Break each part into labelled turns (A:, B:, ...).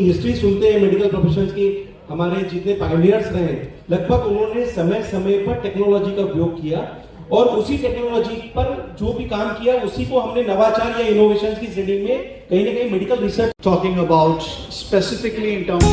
A: History सुनते हैं medical professions की, हमारे जितने पायनियर्स रहे लगभग उन्होंने समय समय पर टेक्नोलॉजी का उपयोग किया और उसी टेक्नोलॉजी पर जो भी काम किया उसी को हमने नवाचार या इनोवेशन की श्रेणी में कहीं ना कहीं medical research
B: talking about specifically in terms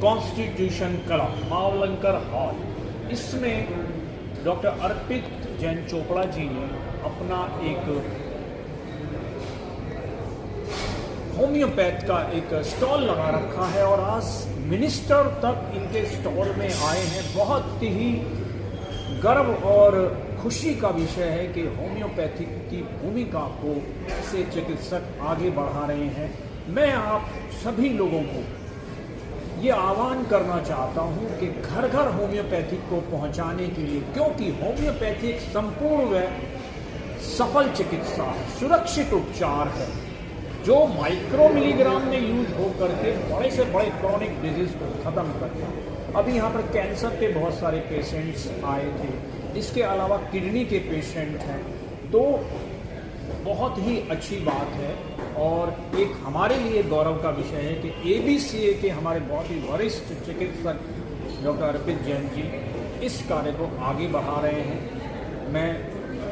B: constitution club Mavalankar hall, इसमें डॉक्टर अर्पित जैन चोपड़ा जी ने अपना एक होम्योपैथ का एक स्टॉल लगा रखा है और आज मिनिस्टर तक इनके स्टॉल में आए हैं। बहुत ही गर्व और खुशी का विषय है कि होम्योपैथिक की भूमिका को ऐसे चिकित्सक आगे बढ़ा रहे हैं। मैं आप सभी लोगों को ये आह्वान करना चाहता हूँ कि घर घर होम्योपैथिक को पहुँचाने के लिए, क्योंकि होम्योपैथिक संपूर्ण व सफल चिकित्सा है, सुरक्षित उपचार है जो माइक्रो मिलीग्राम में यूज हो करके बड़े से बड़े क्रॉनिक डिजीज को ख़त्म करता है। अभी यहाँ पर कैंसर के बहुत सारे पेशेंट्स आए थे, इसके अलावा किडनी के पेशेंट हैं, तो बहुत ही अच्छी बात है और एक हमारे लिए गौरव का विषय है कि ABCA के हमारे बहुत ही वरिष्ठ चिकित्सक डॉक्टर अर्पित जैन जी इस कार्य को आगे बढ़ा रहे हैं। मैं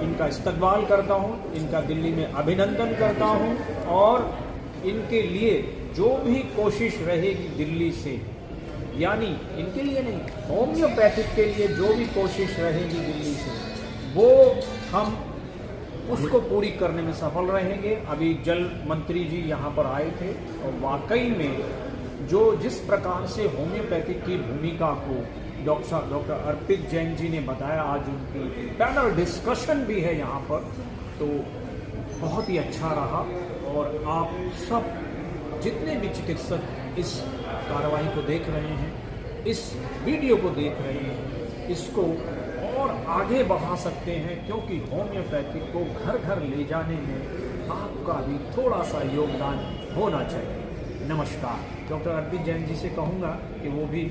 B: इनका इस्तकबाल करता हूं, इनका दिल्ली में अभिनंदन करता हूं और इनके लिए जो भी कोशिश रहेगी दिल्ली से, यानी इनके लिए नहीं, होम्योपैथिक के लिए जो भी कोशिश रहेगी दिल्ली से, वो हम उसको पूरी करने में सफल रहेंगे। अभी जल मंत्री जी यहाँ पर आए थे और वाकई में जो जिस प्रकार से होम्योपैथिक की भूमिका को डॉक्टर अर्पित जैन जी ने बताया, आज उनकी पैनल डिस्कशन भी है यहाँ पर, तो बहुत ही अच्छा रहा। और आप सब जितने भी चिकित्सक इस कार्रवाई को देख रहे हैं, इस वीडियो को देख रहे हैं, इसको और आगे बढ़ा सकते हैं, क्योंकि होम्योपैथिक को घर घर ले जाने में आपका भी थोड़ा सा योगदान होना चाहिए। नमस्कार। डॉक्टर अर्पित जैन जी से कहूँगा कि वो भी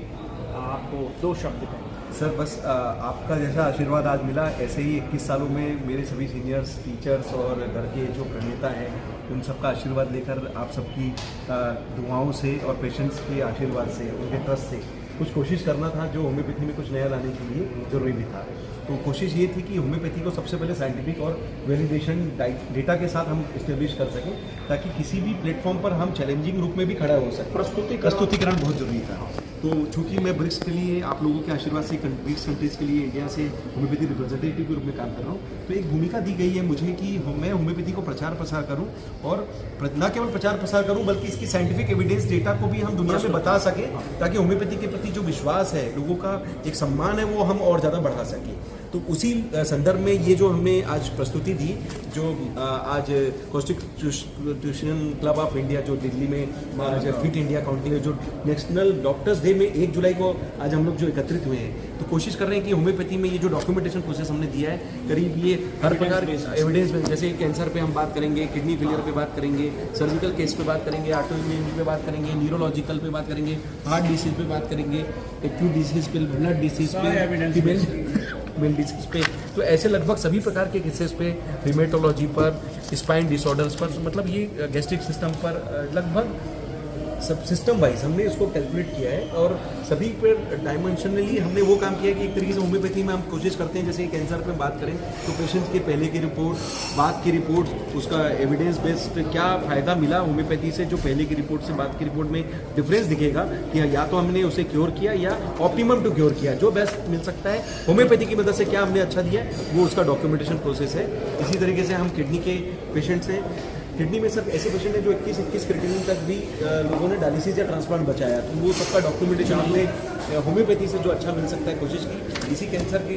B: आपको 2 शब्द कहें।
C: सर बस आपका जैसा आशीर्वाद आज मिला, ऐसे ही 21 सालों में मेरे सभी सीनियर्स, टीचर्स और घर के जो प्रणेता हैं उन सबका आशीर्वाद लेकर, आप सबकी दुआओं से और पेशेंट्स के आशीर्वाद से, उनके ट्रस्ट से कुछ कोशिश करना था जो होम्योपैथी में कुछ नया लाने के लिए ज़रूरी भी था। तो कोशिश ये थी कि होम्योपैथी को सबसे पहले साइंटिफिक और वैलिडेशन डेटा के साथ हम इस्टेब्लिश कर सकें, ताकि किसी भी प्लेटफॉर्म पर हम चैलेंजिंग रूप में भी खड़ा हो सकें। प्रस्तुतिकरण बहुत ज़रूरी था। तो चूंकि मैं ब्रिक्स के लिए आप लोगों के आशीर्वाद से ब्रिक्स कंट्रीज़ के लिए इंडिया से होम्योपैथी रिप्रेजेंटेटिव के रूप में काम कर रहा हूँ, तो एक भूमिका दी गई है मुझे कि मैं होम्योपैथी को प्रचार प्रसार करूँ और न केवल प्रचार प्रसार करूँ बल्कि इसकी साइंटिफिक एविडेंस डेटा को भी हम दुनिया में बता सकें, ताकि होम्योपैथी के प्रति जो विश्वास है, लोगों का एक सम्मान है, वो हम और ज़्यादा बढ़ा सकें। तो उसी संदर्भ में ये जो हमने आज प्रस्तुति दी, जो आज कॉन्स्टिट्यूशन क्लब ऑफ इंडिया जो दिल्ली में आज फिट इंडिया काउंटिंग, जो नेशनल डॉक्टर्स डे में 1 जुलाई को आज हम लोग जो एकत्रित हुए हैं, तो कोशिश कर रहे हैं कि होम्योपैथी में ये जो डॉक्यूमेंटेशन प्रोसेस हमने दिया है, करीब ये हर प्रकार एविडेंस में, जैसे कैंसर पे हम बात करेंगे, किडनी फेलियर पे बात करेंगे, सर्जिकल केस पे बात करेंगे, ऑटोइम्यूनिटी पे बात करेंगे, न्यूरोलॉजिकल पे बात करेंगे, हार्ट डिसीज पे बात करेंगे, एक्यूट डिसीज पे, ब्लड डिसीज पे, मेल डिसीज पे, तो ऐसे लगभग सभी प्रकार के केसेस पे, रिमेटोलॉजी पर, स्पाइन डिसऑर्डर्स पर, मतलब ये गैस्ट्रिक सिस्टम पर लगभग सब सिस्टम वाइज हमने इसको कैलकुलेट किया है और सभी पर डायमेंशनली हमने वो काम किया है कि एक तरीके से होम्योपैथी में हम कोशिश करते हैं, जैसे कैंसर पे बात करें तो पेशेंट के पहले की रिपोर्ट, बाद की रिपोर्ट, उसका एविडेंस बेस्ड क्या फ़ायदा मिला होम्योपैथी से, जो पहले की रिपोर्ट से बाद की रिपोर्ट में डिफरेंस दिखेगा कि या तो हमने उसे क्योर किया या ऑप्टिमम टू क्योर किया, जो बेस्ट मिल सकता है होम्योपैथी की मदद से क्या हमने अच्छा दिया है, वो उसका डॉक्यूमेंटेशन प्रोसेस है। इसी तरीके से हम किडनी के पेशेंट से किडनी में सर ऐसे पेशेंट हैं जो 21 क्रिएटिनिन तक भी लोगों ने डायलिसिस या ट्रांसप्लांट बचाया, तो वो सबका डॉक्यूमेंटेशन हमने होम्योपैथी से जो अच्छा मिल सकता है कोशिश की। इसी कैंसर के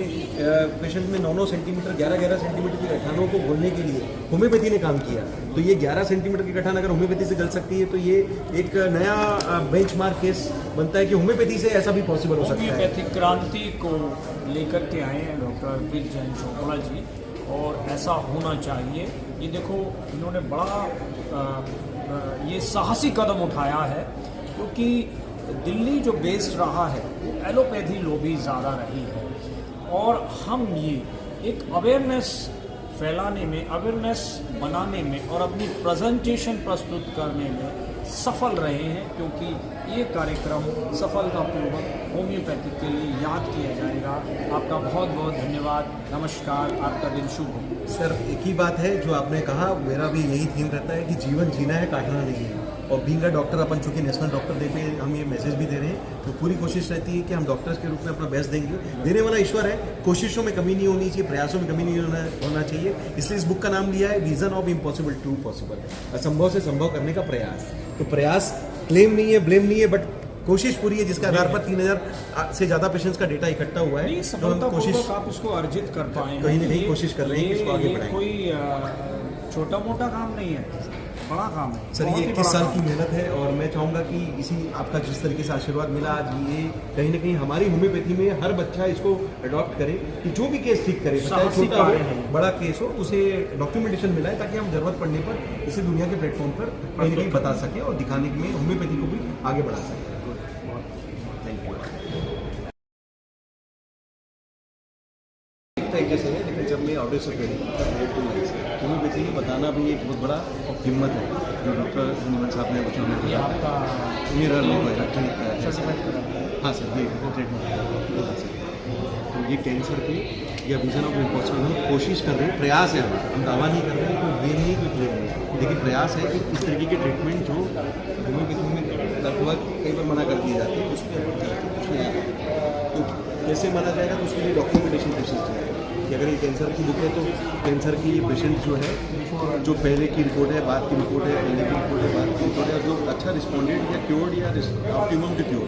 C: पेशेंट में 9-9 सेंटीमीटर 11-11 सेंटीमीटर की गठानों को घोलने के लिए होम्योपैथी ने काम किया। तो ये 11 सेंटीमीटर की गठान अगर होम्योपैथी से गल सकती है तो ये एक नया बेंचमार्क केस बनता है कि होम्योपैथी से ऐसा भी पॉसिबल हो सकता है।
B: होम्योपैथिक क्रांति को लेकर के आए हैं डॉक्टर अर्पित जैन चोपड़ा जी, और ऐसा होना चाहिए। ये देखो इन्होंने बड़ा ये साहसी कदम उठाया है, क्योंकि दिल्ली जो बेस्ड रहा है वो एलोपैथी लॉबी ज़्यादा रही है, और हम ये एक अवेयरनेस फैलाने में, अवेयरनेस बनाने में और अपनी प्रेजेंटेशन प्रस्तुत करने में सफल रहे हैं, क्योंकि ये कार्यक्रम सफलतापूर्वक होम्योपैथी के लिए याद किया जाएगा। आपका बहुत बहुत धन्यवाद, नमस्कार, आपका दिन शुभ हो।
C: सर एक ही बात है जो आपने कहा, मेरा भी यही थीम रहता है कि जीवन जीना है, काटना नहीं है। और बीइंग अ डॉक्टर, अपन चूँकि नेशनल डॉक्टर डे पे हम ये मैसेज भी दे रहे हैं, तो पूरी कोशिश रहती है कि हम डॉक्टर्स के रूप में अपना बेस्ट देंगे। देने वाला ईश्वर है, कोशिशों में कमी नहीं होनी चाहिए, प्रयासों में कमी नहीं होना चाहिए। इसलिए इस बुक का नाम लिया है vision of impossible to possible, असंभव से संभव करने का प्रयास। तो प्रयास क्लेम नहीं है, ब्लेम नहीं है, बट कोशिश पूरी है, जिसके आधार पर 3000 से ज़्यादा पेशेंट्स का डेटा इकट्ठा हुआ है।
B: तो हम कोशिश आप इसको अर्जित कर पाए,
C: कहीं ना कहीं कोशिश कर रहे हैं कि इसको आगे बढ़ाएं।
B: कोई छोटा मोटा काम नहीं है, बड़ा काम है
C: सर। ये 21 साल की मेहनत है, और मैं चाहूँगा कि इसी आपका जिस तरीके से आशीर्वाद मिला आज, ये कहीं ना कहीं हमारी होम्योपैथी में हर बच्चा इसको अडॉप्ट करे, कि जो भी केस ठीक करे, चाहे छोटा हो बड़ा केस हो, उसे डॉक्यूमेंटेशन मिला है, ताकि हम जरूरत पड़ने पर इसे दुनिया के प्लेटफॉर्म पर कहीं ना कहीं बता सके और दिखाने में होम्योपैथी को भी आगे बढ़ा सके। Thank you. एक जैसे है, लेकिन जब मैं ऑडियो से होम्योपैथी बताना भी एक बहुत बड़ा हिम्मत है, जो डॉक्टर निमन साहब ने बताया।
B: ये आपका
C: मेरा लोगो है, हाँ सर, ये ट्रीटमेंट। तो ये कैंसर पे या विजन ऑफ इम्पॉसिबल हम कोशिश कर रहे हैं, प्रयास है, हम दावा नहीं कर रहे हैं, कोई ब्लेम नहीं, कोई क्लेम नहीं, लेकिन प्रयास है कि इस तरीके के ट्रीटमेंट जो होम्योपैथी में लगभग कई बार मना कर दिए जाते हैं, उसमें कुछ नहीं। तो कैसे माना जाएगा, तो उसके लिए डॉक्यूमेंटेशन प्रोसेस चाहिए कि अगर ये कैंसर की बुक है तो कैंसर की पेशेंट जो है, जो पहले की रिपोर्ट है, बाद की रिपोर्ट है, पहले की रिपोर्ट है, बाद की रिपोर्ट है, जो अच्छा रिस्पॉन्डेड या क्योर्ड या ऑप्टिमम टू क्योर